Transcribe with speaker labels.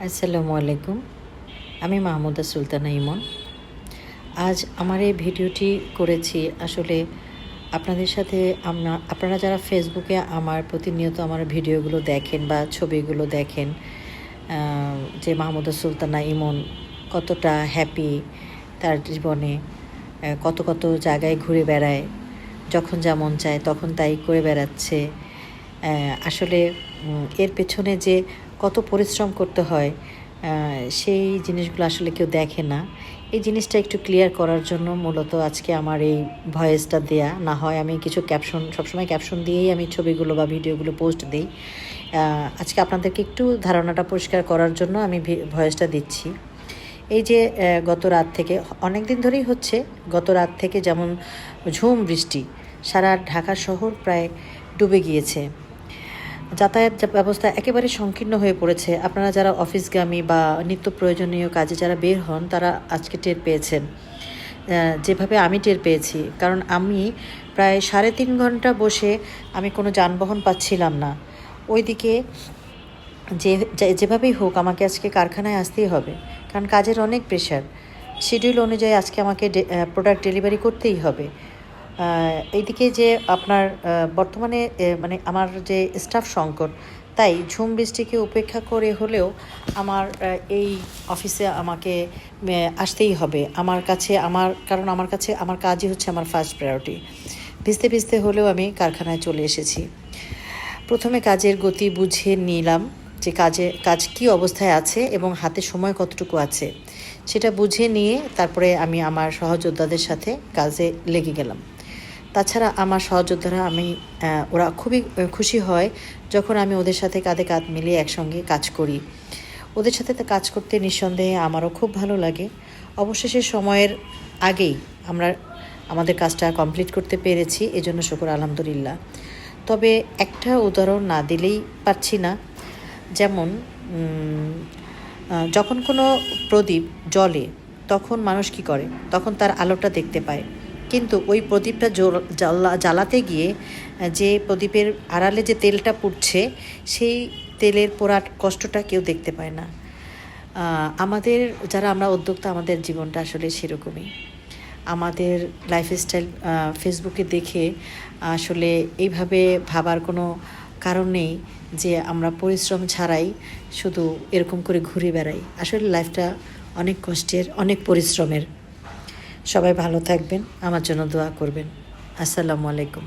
Speaker 1: আসসালামু আলাইকুম। আমি মাহমুদা সুলতানা ইমন। আজ আমার এই ভিডিওটি করেছি আসলে আপনাদের সাথে আপনারা যারা ফেসবুকে আমার প্রতিনিয়ত আমার ভিডিওগুলো দেখেন বা ছবিগুলো দেখেন, যে মাহমুদা সুলতানা ইমন কতটা হ্যাপি তার জীবনে, কত কত জায়গায় ঘুরে বেড়ায়, যখন যেমন চায় তখন তাই করে বেড়াচ্ছে। আসলে এর পেছনে যে কত পরিশ্রম করতে হয় সেই জিনিসগুলো আসলে কেউ দেখে না। এই জিনিসটা একটু ক্লিয়ার করার জন্য মূলত আজকে আমার এই ভয়েসটা দেয়া। না হয় আমি কিছু ক্যাপশন, সবসময় ক্যাপশন দিয়েই আমি ছবিগুলো বা ভিডিওগুলো পোস্ট দিই। আজকে আপনাদেরকে একটু ধারণাটা পরিষ্কার করার জন্য আমি ভয়েসটা দিচ্ছি। এই যে গত রাত থেকে, অনেক দিন ধরেই হচ্ছে, গত রাত থেকে যেমন ঝুম বৃষ্টি, সারা ঢাকা শহর প্রায় ডুবে গিয়েছে। যাতায়াত ব্যবস্থা একেবারে সংকীর্ণ হয়ে পড়েছে। আপনারা যারা অফিসগামী বা নিত্য প্রয়োজনীয় কাজে যারা বের হন তারা আজকে টের পেয়েছেন, যেভাবে আমি টের পেয়েছি। কারণ আমি প্রায় 3.5 ঘন্টা বসে আমি কোনো যানবাহন পাচ্ছিলাম না। ওইদিকে যেভাবেই হোক আমাকে আজকে কারখানায় আসতেই হবে, কারণ কাজের অনেক প্রেশার। শিডিউল অনুযায়ী আজকে আমাকে প্রোডাক্ট ডেলিভারি করতেই হবে। এইদিকে যে আপনার বর্তমানে মানে আমার যে স্টাফ সংকট, তাই ঝুম বৃষ্টিকে উপেক্ষা করে হলেও আমার এই অফিসে আমাকে আসতেই হবে। কারণ আমার কাছে আমার কাজই হচ্ছে আমার ফার্স্ট প্রায়োরিটি। ভিজতে ভিজতে হলেও আমি কারখানায় চলে এসেছি। প্রথমে কাজের গতি বুঝে নিলাম, যে কাজ কী অবস্থায় আছে এবং হাতে সময় কতটুকু আছে সেটা বুঝে নিয়ে তারপরে আমি আমার সহযোদ্ধাদের সাথে কাজে লেগে গেলাম। তাছাড়া আমার সহযোদ্ধারা ওরা খুবই খুশি হয় যখন আমি ওদের সাথে কাঁধে কাঁধ মিলিয়ে একসঙ্গে কাজ করি। ওদের সাথে কাজ করতে নিঃসন্দেহে আমারও খুব ভালো লাগে। অবশেষে সময়ের আগেই আমরা আমাদের কাজটা কমপ্লিট করতে পেরেছি, এজন্য শুকর আলহামদুলিল্লাহ। তবে একটা উদাহরণ না দিলেই পারছি না। যেমন যখন কোনো প্রদীপ জ্বলে তখন মানুষ কী করে, তখন তার আলোটা দেখতে পায়। কিন্তু ওই প্রদীপটা জ্বালাতে গিয়ে যে প্রদীপের আড়ালে যে তেলটা পুড়ছে, সেই তেলের পোড়া কষ্টটা কেউ দেখতে পায় না। আমাদের যারা আমরা উদ্যোক্তা, আমাদের জীবনটা আসলে সেরকমই। আমাদের লাইফস্টাইল ফেসবুকে দেখে আসলে এইভাবে ভাবার কোনো কারণ নেই যে আমরা পরিশ্রম ছাড়াই শুধু এরকম করে ঘুরে বেড়াই। আসলে লাইফটা অনেক কষ্টের, অনেক পরিশ্রমের। সবাই ভালো থাকবেন, আমার জন্য দোয়া করবেন। আসসালামু আলাইকুম।